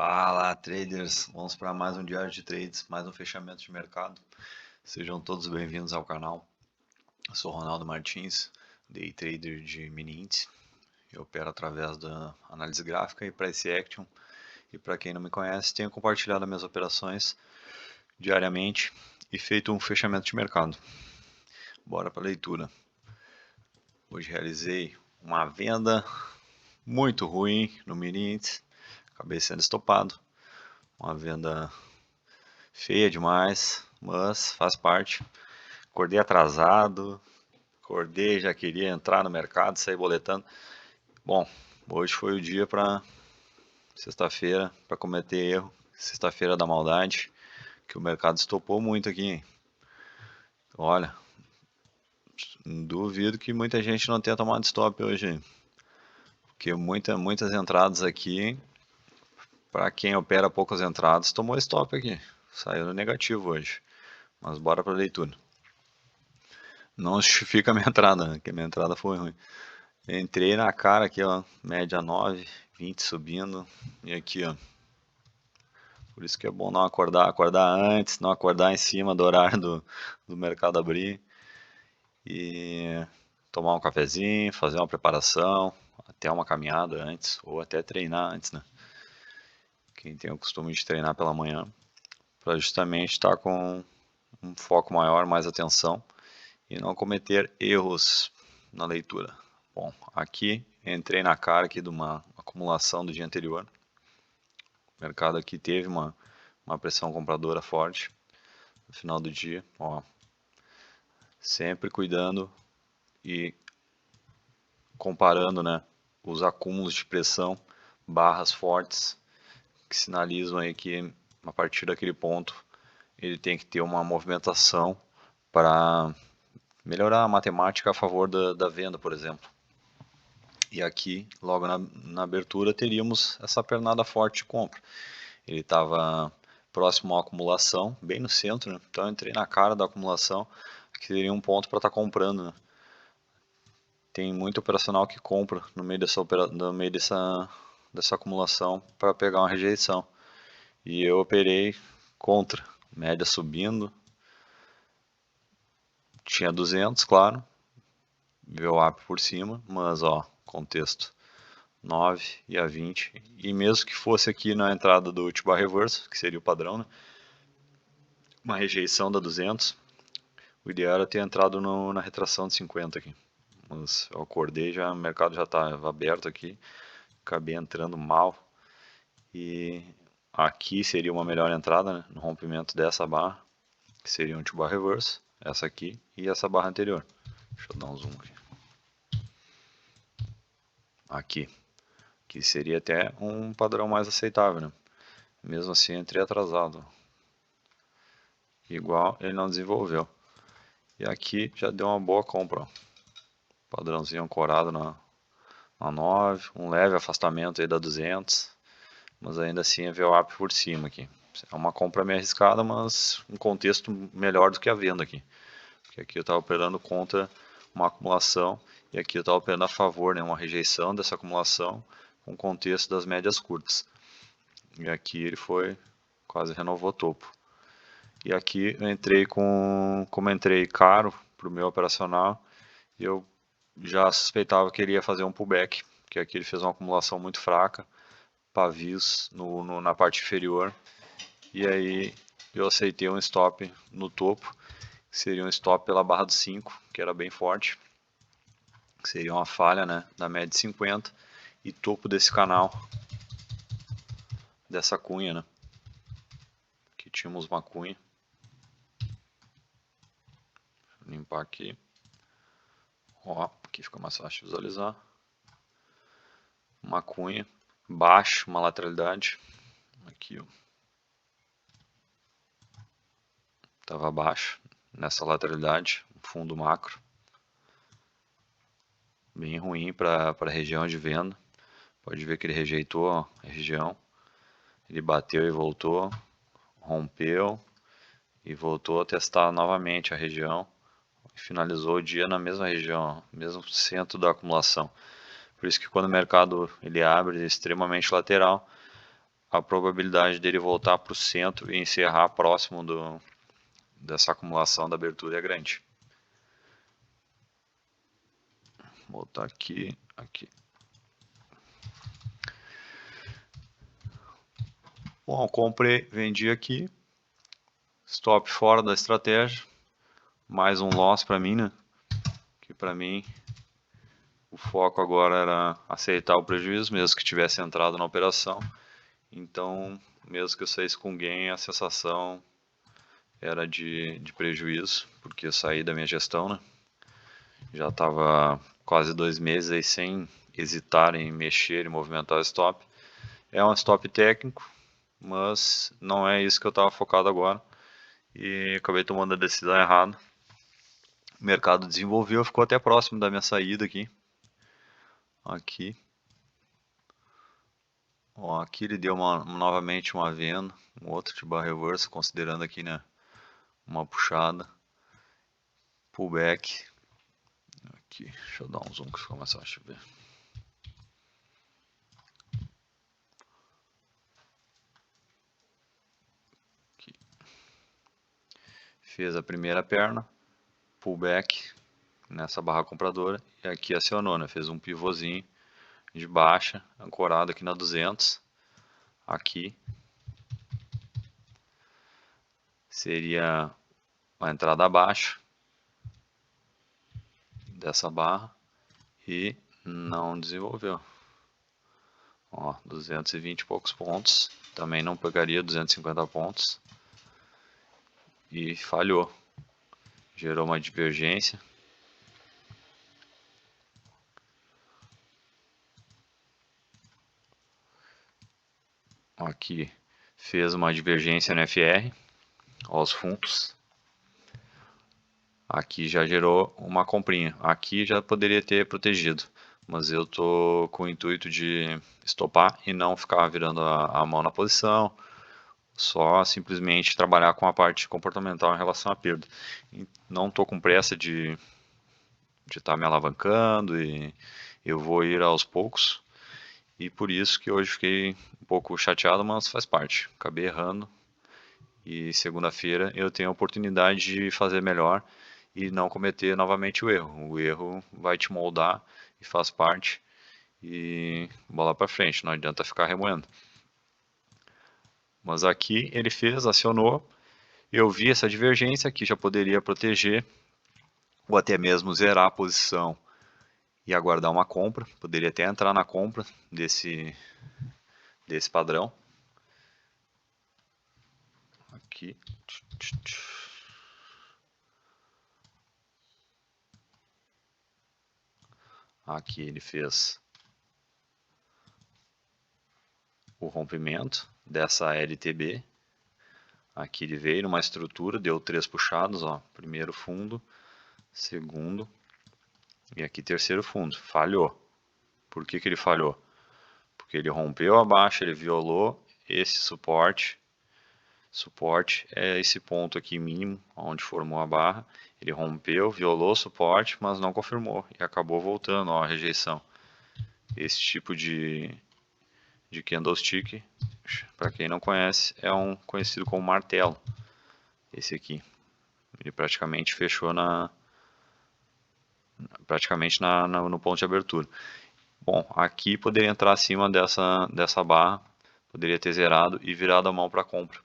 Fala, traders! Vamos para mais um diário de trades, mais um fechamento de mercado. Sejam todos bem-vindos ao canal. Eu sou Ronaldo Martins, day trader de mini índice. Eu opero através da análise gráfica e price action. E para quem não me conhece, tenho compartilhado minhas operações diariamente e feito um fechamento de mercado. Bora para a leitura. Hoje realizei uma venda muito ruim no mini índice. Acabei sendo estopado. Uma venda feia demais, mas faz parte. Acordei atrasado, já queria entrar no mercado, sair boletando. Bom, hoje foi o dia para sexta-feira, para cometer erro. Sexta-feira da maldade, que o mercado estopou muito aqui. Olha, duvido que muita gente não tenha tomado stop hoje, porque muitas entradas aqui, para quem opera poucas entradas, tomou stop aqui. Saiu no negativo hoje. Mas bora para a leitura. Não justifica a minha entrada, né? Que a minha entrada foi ruim. Entrei na cara aqui, ó, média 9, 20 subindo, e aqui, ó. Por isso que é bom não acordar antes, não acordar em cima do horário do mercado abrir. E tomar um cafezinho, fazer uma preparação, até uma caminhada antes, ou até treinar antes, né? Quem tem o costume de treinar pela manhã, para justamente estar com um foco maior, mais atenção, e não cometer erros na leitura. Bom, aqui entrei na cara aqui de uma acumulação do dia anterior. O mercado aqui teve uma pressão compradora forte no final do dia. Ó, sempre cuidando e comparando, né, os acúmulos de pressão, barras fortes, que sinalizam aí que a partir daquele ponto ele tem que ter uma movimentação para melhorar a matemática a favor da venda, por exemplo. E aqui, logo na abertura, teríamos essa pernada forte de compra. Ele estava próximo à acumulação, bem no centro, né? Então eu entrei na cara da acumulação, que seria um ponto para estar comprando, né? Tem muito operacional que compra no meio dessa acumulação para pegar uma rejeição. E eu operei contra, média subindo, tinha 200, claro, VWAP por cima, mas ó, contexto 9 e a 20, e mesmo que fosse aqui na entrada do T-bar reverso, que seria o padrão, né? Uma rejeição da 200, o ideal era ter entrado na retração de 50 aqui, mas eu acordei, o mercado já estava aberto aqui, acabei entrando mal, e aqui seria uma melhor entrada, né? No rompimento dessa barra, que seria um T-bar reverso, essa aqui e essa barra anterior. Deixa eu dar um zoom aqui, que seria até um padrão mais aceitável, né? Mesmo assim entrei atrasado, igual ele não desenvolveu. E aqui já deu uma boa compra, ó. Padrãozinho ancorado na 9, um leve afastamento aí da 200, mas ainda assim é VWAP por cima aqui. É uma compra meio arriscada, mas um contexto melhor do que a venda aqui. Porque aqui eu estava operando contra uma acumulação e aqui eu estava operando a favor, né, uma rejeição dessa acumulação com o contexto das médias curtas. E aqui ele foi, quase renovou o topo. E aqui eu entrei como entrei caro para o meu operacional, eu já suspeitava que ele ia fazer um pullback, porque aqui ele fez uma acumulação muito fraca, pavios na parte inferior, e aí eu aceitei um stop no topo, que seria um stop pela barra do 5, que era bem forte, que seria uma falha, né, da média de 50, e topo desse canal, dessa cunha, né, que tínhamos uma cunha. Vou limpar aqui, ó, aqui fica mais fácil de visualizar, uma cunha, baixo, uma lateralidade, aqui ó, estava abaixo, nessa lateralidade, fundo macro, bem ruim para a região de venda, pode ver que ele rejeitou ó, a região, ele bateu e voltou, rompeu e voltou a testar novamente a região, e finalizou o dia na mesma região, mesmo centro da acumulação. Por isso que quando o mercado ele abre extremamente lateral, a probabilidade dele voltar para o centro e encerrar próximo dessa acumulação da abertura é grande. Vou botar aqui. Bom, comprei, vendi aqui. Stop fora da estratégia. Mais um loss para mim, né? Que para mim o foco agora era aceitar o prejuízo, mesmo que tivesse entrado na operação. Então, mesmo que eu saísse com gain, a sensação era de prejuízo, porque eu saí da minha gestão, né? Já estava quase 2 meses aí sem hesitar em mexer e movimentar o stop. É um stop técnico, mas não é isso que eu estava focado agora. E acabei tomando a decisão errada. O mercado desenvolveu, ficou até próximo da minha saída aqui. Aqui. Ó, aqui ele deu novamente uma venda, um outro de barra reversa, considerando aqui, né, uma puxada. Pullback. Aqui, deixa eu dar um zoom que fica mais fácil de ver. Aqui. Fez a primeira perna, pullback nessa barra compradora e aqui acionou, né? Fez um pivôzinho de baixa, ancorado aqui na 200. Aqui seria a entrada abaixo dessa barra e não desenvolveu. Ó, 220 e poucos pontos, também não pegaria 250 pontos e falhou. Gerou uma divergência. Aqui fez uma divergência no FR, aos fundos. Aqui já gerou uma comprinha. Aqui já poderia ter protegido, mas eu tô com o intuito de estopar e não ficar virando a mão na posição, só simplesmente trabalhar com a parte comportamental em relação à perda. E não tô com pressa de estar me alavancando e eu vou ir aos poucos. E por isso que hoje fiquei um pouco chateado, mas faz parte. Acabei errando. E segunda-feira eu tenho a oportunidade de fazer melhor e não cometer novamente o erro. O erro vai te moldar e faz parte. E bola para frente, não adianta ficar remoendo. Mas aqui ele fez, acionou. Eu vi essa divergência aqui, já poderia proteger ou até mesmo zerar a posição e aguardar uma compra. Poderia até entrar na compra desse padrão. Aqui. Aqui ele fez o rompimento dessa LTB. Aqui ele veio numa estrutura, deu 3 puxados, ó. Primeiro fundo, segundo e aqui terceiro fundo. Falhou. Por que ele falhou? Porque ele rompeu abaixo, ele violou esse suporte. Suporte é esse ponto aqui mínimo, onde formou a barra. Ele rompeu, violou o suporte, mas não confirmou e acabou voltando, ó, a rejeição. Esse tipo de candlestick, para quem não conhece, é um conhecido como martelo. Esse aqui, ele praticamente fechou no ponto de abertura. Bom, aqui poderia entrar acima dessa barra, poderia ter zerado e virado a mão para compra,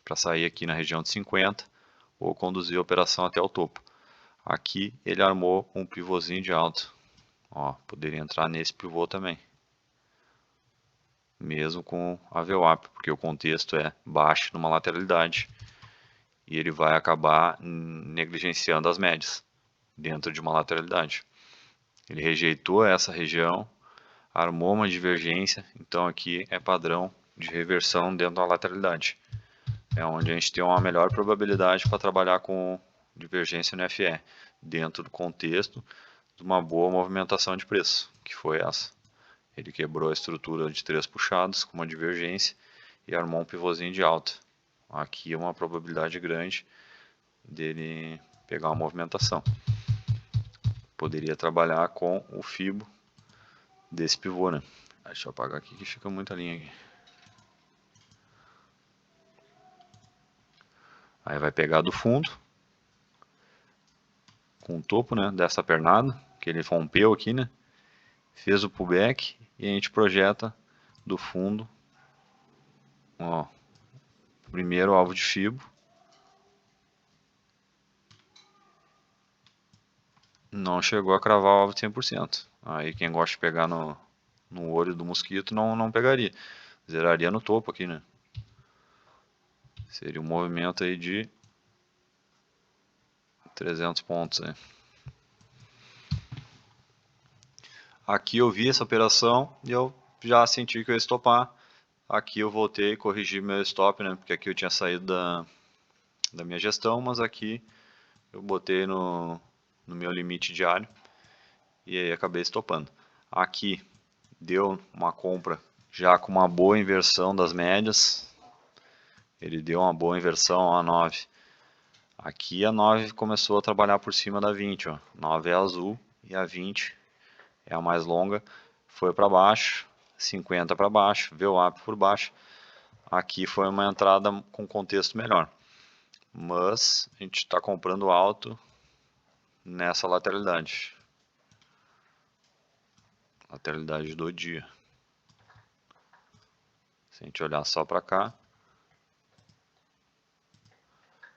para sair aqui na região de 50 ou conduzir a operação até o topo. Aqui ele armou um pivôzinho de alta, ó, poderia entrar nesse pivô também, mesmo com a VWAP, porque o contexto é baixo numa lateralidade e ele vai acabar negligenciando as médias dentro de uma lateralidade. Ele rejeitou essa região, armou uma divergência, então aqui é padrão de reversão dentro da lateralidade. É onde a gente tem uma melhor probabilidade para trabalhar com divergência no FE, dentro do contexto de uma boa movimentação de preço, que foi essa. Ele quebrou a estrutura de 3 puxados com uma divergência e armou um pivôzinho de alta. Aqui é uma probabilidade grande dele pegar uma movimentação. Poderia trabalhar com o Fibo desse pivô, né? Deixa eu apagar aqui que fica muita linha aqui. Aí vai pegar do fundo, com o topo, né, dessa pernada, que ele rompeu aqui, né, fez o pullback e a gente projeta do fundo, ó, primeiro alvo de fibo, não chegou a cravar o alvo de 100%. Aí quem gosta de pegar no olho do mosquito não pegaria, zeraria no topo aqui, né. Seria um movimento aí de 300 pontos aí. Aqui eu vi essa operação e eu já senti que eu ia estopar. Aqui eu voltei e corrigi meu stop, né? Porque aqui eu tinha saído da minha gestão, mas aqui eu botei no meu limite diário e aí acabei estopando. Aqui deu uma compra já com uma boa inversão das médias. Ele deu uma boa inversão a 9. Aqui a 9 começou a trabalhar por cima da 20, ó. 9 é azul e a 20 é a mais longa, foi para baixo, 50 para baixo, VWAP por baixo. Aqui foi uma entrada com contexto melhor, mas a gente está comprando alto nessa lateralidade do dia. Se a gente olhar só para cá,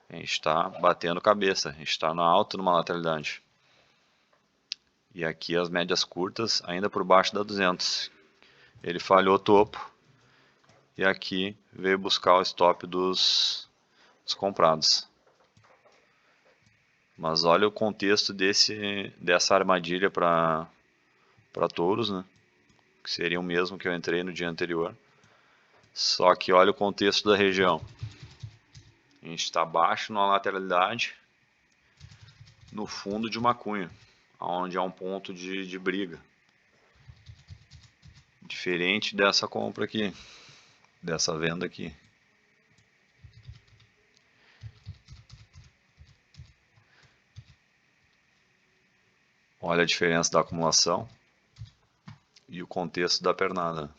a gente está batendo cabeça, a gente está no alto numa lateralidade. E aqui as médias curtas ainda por baixo da 200. Ele falhou o topo e aqui veio buscar o stop dos comprados. Mas olha o contexto dessa armadilha para touros, né? Que seria o mesmo que eu entrei no dia anterior. Só que olha o contexto da região. A gente está abaixo na lateralidade, no fundo de uma cunha, onde há um ponto de briga. Diferente dessa compra aqui, dessa venda aqui. Olha a diferença da acumulação e o contexto da pernada.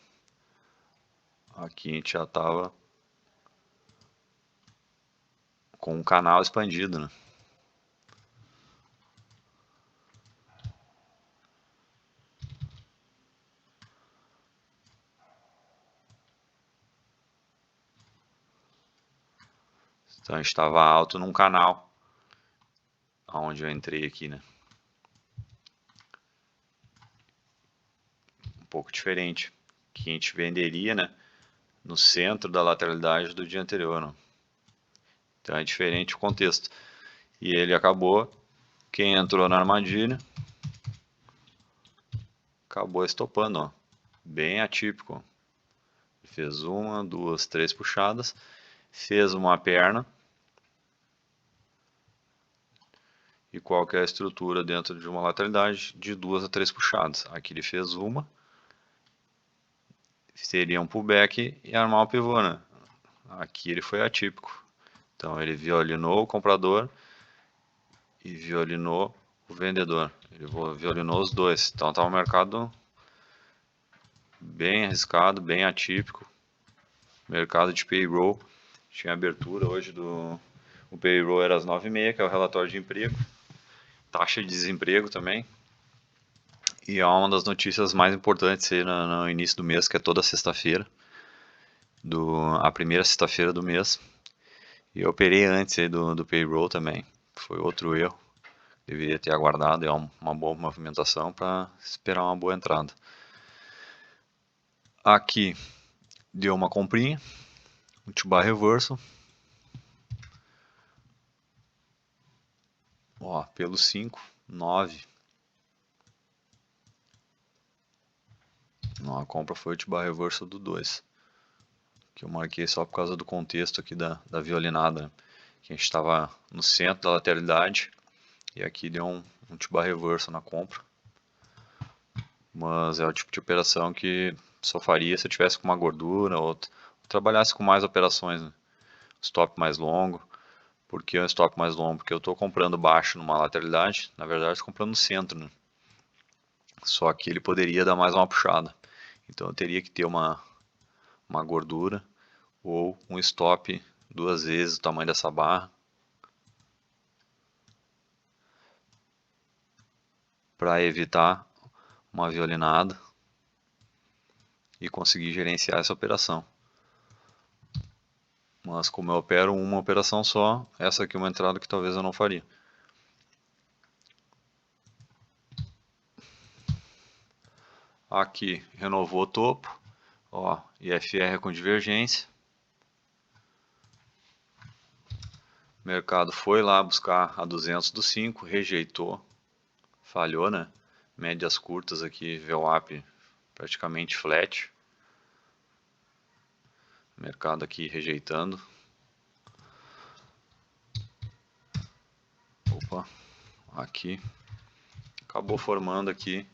Aqui a gente já estava com um canal expandido, né? Então a gente estava alto num canal, onde eu entrei aqui, né? Um pouco diferente, que a gente venderia, né? No centro da lateralidade do dia anterior, né? Então é diferente o contexto. E ele acabou, quem entrou na armadilha, acabou estopando, ó. Bem atípico. Fez uma, duas, três puxadas, fez uma perna. E qual que é a estrutura dentro de uma lateralidade? De 2 a 3 puxadas. Aqui ele fez uma, seria um pullback e armar o pivô, né? Aqui ele foi atípico. Então ele violinou o comprador e violinou o vendedor. Ele violinou os dois. Então tá um mercado bem arriscado, bem atípico. Mercado de payroll. Tinha abertura hoje o payroll era às 9h30, que é o relatório de emprego. Taxa de desemprego também. E é uma das notícias mais importantes aí no início do mês, que é toda sexta-feira. A primeira sexta-feira do mês. E eu operei antes aí do payroll também. Foi outro erro. Deveria ter aguardado, é uma boa movimentação para esperar uma boa entrada. Aqui deu uma comprinha, um T-bar reversal. Ó, pelo 5, 9. Não, a compra foi o T-bar reversal do 2. Que eu marquei só por causa do contexto aqui da violinada. Que a gente estava no centro da lateralidade. E aqui deu um T-bar reversal na compra. Mas é o tipo de operação que só faria se eu tivesse com uma gordura ou trabalhasse com mais operações, né? Stop mais longo. Por que um stop mais longo? Porque eu estou comprando baixo numa lateralidade, na verdade estou comprando no centro, né? Só que ele poderia dar mais uma puxada. Então eu teria que ter uma gordura ou um stop 2 vezes o tamanho dessa barra para evitar uma violinada e conseguir gerenciar essa operação. Mas como eu opero uma operação só, essa aqui é uma entrada que talvez eu não faria. Aqui renovou o topo, ó, IFR com divergência. O mercado foi lá buscar a 200 do 5, rejeitou, falhou, né? Médias curtas aqui, VWAP praticamente flat. Mercado aqui rejeitando. Opa, aqui. Acabou formando aqui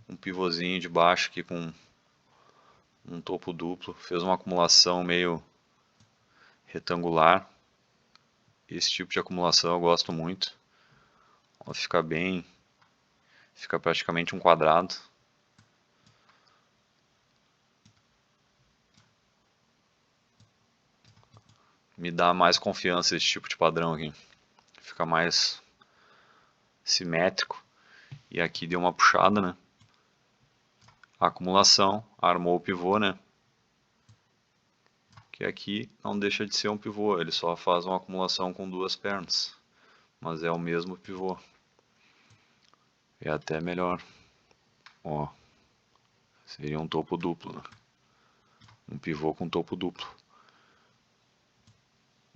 um pivôzinho de baixo aqui com um topo duplo. Fez uma acumulação meio retangular. Esse tipo de acumulação eu gosto muito. Ó, fica bem, fica praticamente um quadrado. Me dá mais confiança esse tipo de padrão aqui. Fica mais simétrico. E aqui deu uma puxada, né? A acumulação, armou o pivô, né? Que aqui não deixa de ser um pivô, ele só faz uma acumulação com duas pernas. Mas é o mesmo pivô. É até melhor. Ó, seria um topo duplo, né? Um pivô com topo duplo.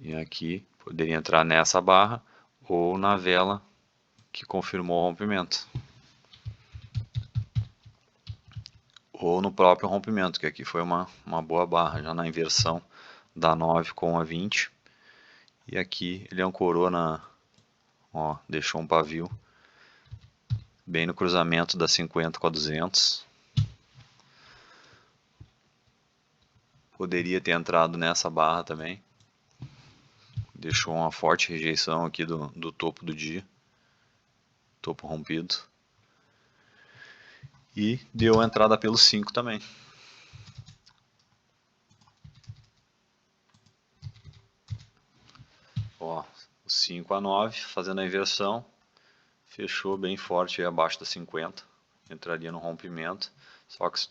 E aqui poderia entrar nessa barra ou na vela que confirmou o rompimento. Ou no próprio rompimento, que aqui foi uma boa barra, já na inversão da 9 com a 20. E aqui ele ancorou ó, deixou um pavio bem no cruzamento da 50 com a 200. Poderia ter entrado nessa barra também. Deixou uma forte rejeição aqui do topo do dia. Topo rompido. E deu a entrada pelo 5 também. Ó, 5 a 9, fazendo a inversão. Fechou bem forte aí abaixo da 50. Entraria no rompimento. Só que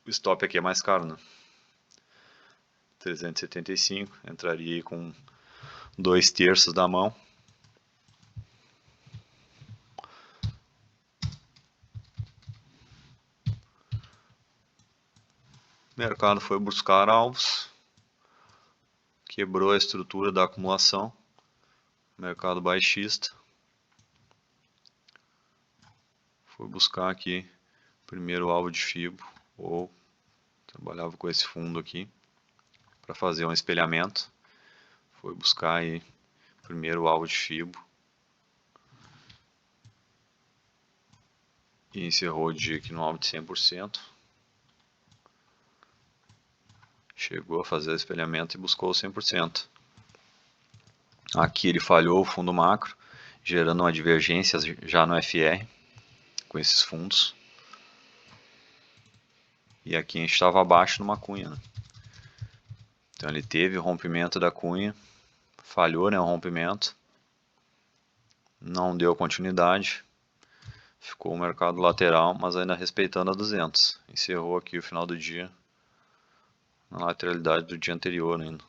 o stop aqui é mais caro, né? 375. Entraria aí com 2/3 da mão. O mercado foi buscar alvos. Quebrou a estrutura da acumulação. Mercado baixista. Foi buscar aqui primeiro alvo de Fibo, ou trabalhava com esse fundo aqui para fazer um espelhamento. Foi buscar aí primeiro alvo de Fibo e encerrou o dia aqui no alvo de 100%. Chegou a fazer o espelhamento e buscou o 100%. Aqui ele falhou o fundo macro, gerando uma divergência já no FR com esses fundos. E aqui a gente estava abaixo numa cunha, né? Então ele teve o rompimento da cunha, falhou, né, o rompimento, não deu continuidade, ficou o mercado lateral, mas ainda respeitando a 200. Encerrou aqui o final do dia na lateralidade do dia anterior ainda.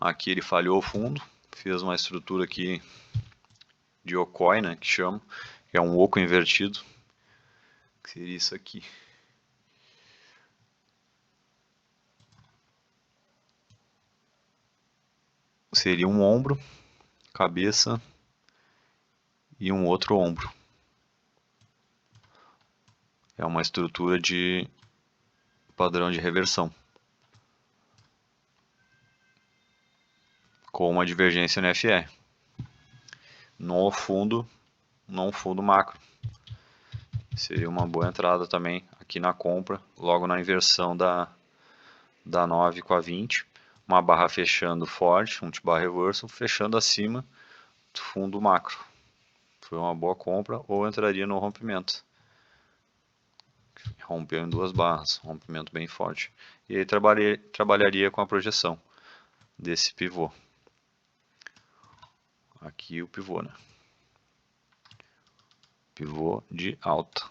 Aqui ele falhou o fundo, fez uma estrutura aqui de Okoi, né, que chama, que é um oco invertido, que seria isso aqui. Seria um ombro, cabeça e um outro ombro. É uma estrutura de padrão de reversão, com uma divergência no FR. No fundo, num fundo macro. Seria uma boa entrada também aqui na compra, logo na inversão da 9 com a 20. Uma barra fechando forte, um T-bar reversal, fechando acima do fundo macro. Foi uma boa compra ou entraria no rompimento. Rompeu em duas barras, rompimento bem forte. E aí trabalharia com a projeção desse pivô. Aqui o pivô, né? pivô de alta,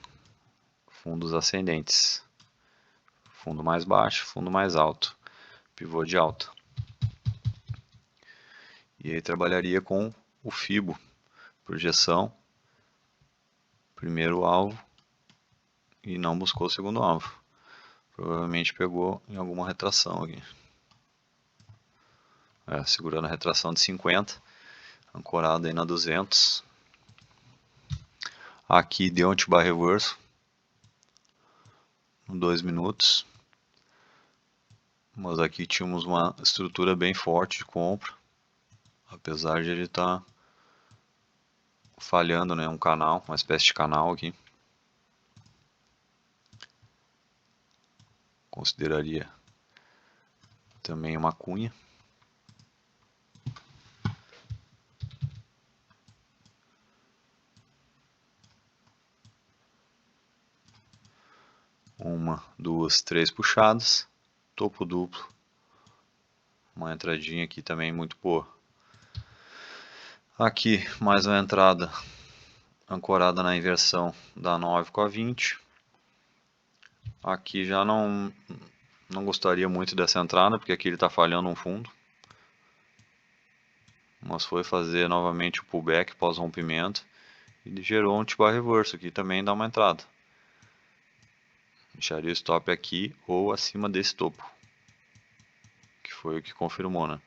fundos ascendentes, fundo mais baixo, fundo mais alto, pivô de alta. E aí trabalharia com o Fibo, projeção, primeiro alvo, e não buscou o segundo alvo. Provavelmente pegou em alguma retração aqui. Segurando a retração de 50, ancorado aí na 200. Aqui deu anti-bar reverso, 2 minutos. Mas aqui tínhamos uma estrutura bem forte de compra, apesar de ele estar falhando, né, um canal, uma espécie de canal aqui. Consideraria também uma cunha. Uma, duas, três puxadas, topo duplo. Uma entradinha aqui também muito boa. Aqui mais uma entrada ancorada na inversão da 9 com a 20. Aqui já não gostaria muito dessa entrada, porque aqui ele está falhando um fundo. Mas foi fazer novamente o pullback pós rompimento. E gerou um anti-bar reverso, aqui também dá uma entrada. Deixaria o stop aqui ou acima desse topo, que foi o que confirmou, né?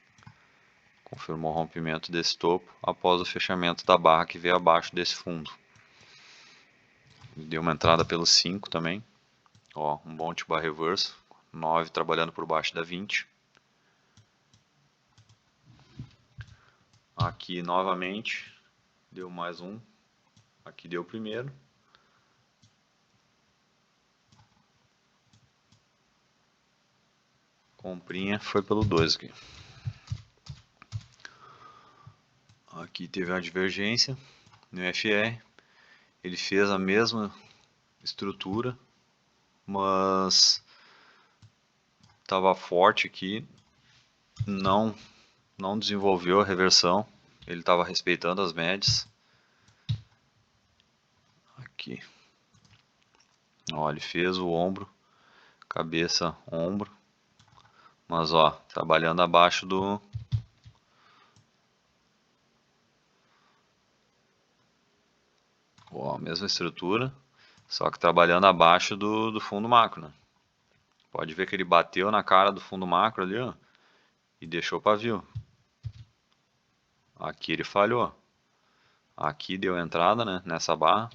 Confirmou o rompimento desse topo após o fechamento da barra que veio abaixo desse fundo. Deu uma entrada pelo 5 também. Ó, um bom anti-bar reverso. 9 trabalhando por baixo da 20. Aqui novamente deu mais um. Aqui deu o primeiro. Comprinha foi pelo 2 aqui. Aqui teve uma divergência no FR. Ele fez a mesma estrutura, mas estava forte aqui. Não desenvolveu a reversão. Ele estava respeitando as médias. Aqui. Ó, ele fez o ombro, cabeça, ombro. Mas ó, trabalhando abaixo do... Ó, mesma estrutura, só que trabalhando abaixo do fundo macro, né? Pode ver que ele bateu na cara do fundo macro ali, ó, e deixou pavio. Aqui ele falhou. Aqui deu entrada, né, nessa barra.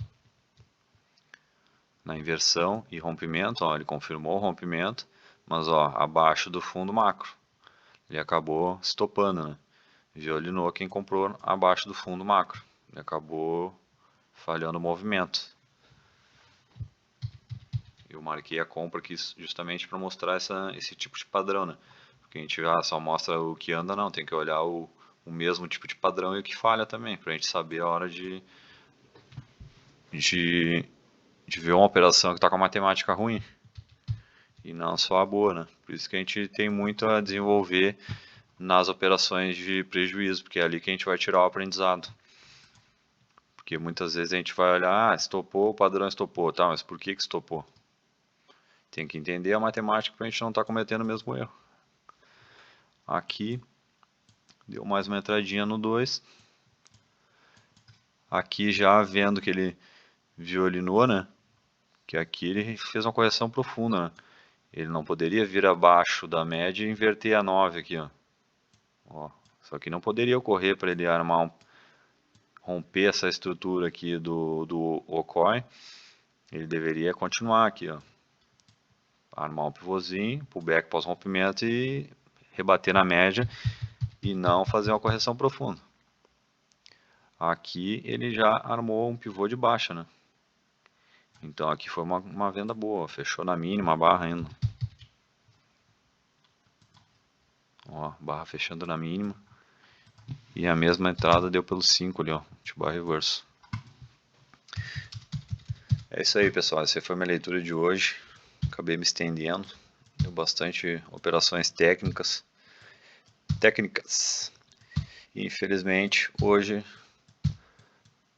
Na inversão e rompimento, ó, ele confirmou o rompimento, mas ó, abaixo do fundo macro. Ele acabou estopando, né? Violinou quem comprou abaixo do fundo macro. Ele acabou falhando o movimento. Eu marquei a compra aqui justamente para mostrar esse tipo de padrão, né? Porque a gente só mostra o que anda, não. Tem que olhar o mesmo tipo de padrão e o que falha também, para a gente saber a hora de ver uma operação que está com a matemática ruim e não só a boa, né? Por isso que a gente tem muito a desenvolver nas operações de prejuízo, porque é ali que a gente vai tirar o aprendizado. Porque muitas vezes a gente vai olhar, estopou, o padrão estopou, tá, mas por que estopou? Tem que entender a matemática para a gente não estar cometendo o mesmo erro. Aqui, deu mais uma entradinha no 2. Aqui já vendo que ele violinou, né? Que aqui ele fez uma correção profunda, né? Ele não poderia vir abaixo da média e inverter a 9 aqui, ó. Ó, só que não poderia ocorrer para ele armar romper essa estrutura aqui do OCOI. Ele deveria continuar aqui, ó. Armar um pivôzinho, pullback pós-rompimento e rebater na média e não fazer uma correção profunda. Aqui ele já armou um pivô de baixa, né? Então aqui foi uma venda boa, fechou na mínima a barra ainda. Ó, barra fechando na mínima. E a mesma entrada deu pelo 5 ali, ó, de barra reverso. É isso aí, pessoal, essa foi a minha leitura de hoje. Acabei me estendendo, deu bastante operações técnicas. E infelizmente hoje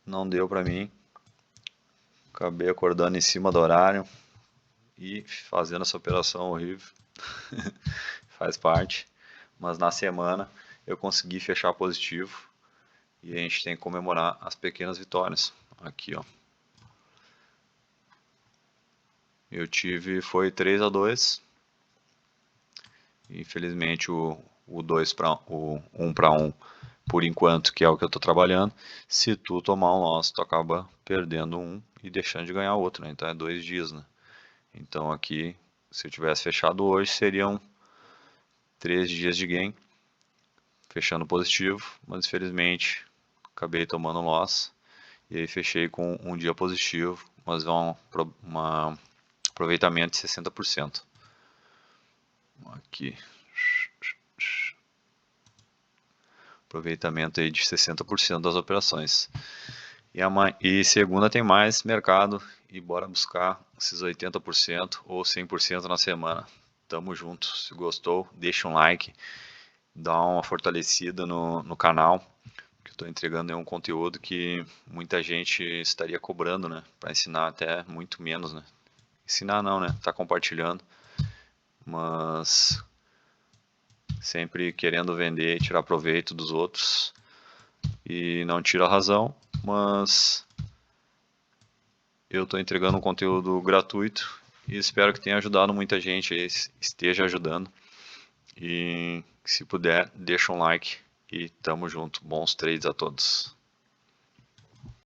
não deu para mim Acabei acordando em cima do horário e fazendo essa operação horrível. Faz parte. Mas na semana eu consegui fechar positivo e a gente tem que comemorar as pequenas vitórias. Aqui, ó. Eu tive, foi 3-2. Infelizmente o 2 para o 1 para 1, por enquanto, que é o que eu estou trabalhando. Se tu tomar um loss, tu acaba perdendo um e deixando de ganhar outro, né? Então é 2 dias, né? Então aqui, se eu tivesse fechado hoje, seriam 3 dias de gain, fechando positivo, mas infelizmente acabei tomando loss. E aí fechei com um dia positivo, mas um aproveitamento de 60%. Aqui. Aproveitamento aí de 60% das operações. E segunda tem mais mercado e bora buscar esses 80% ou 100% na semana. Tamo junto. Se gostou, deixa um like, dá uma fortalecida no canal, que eu estou entregando um conteúdo que muita gente estaria cobrando, né? Para ensinar até muito menos, né? Ensinar não, né? Tá compartilhando, mas sempre querendo vender e tirar proveito dos outros e não tira a razão, mas eu estou entregando um conteúdo gratuito e espero que tenha ajudado muita gente, esteja ajudando. E se puder, deixa um like e tamo junto. Bons trades a todos.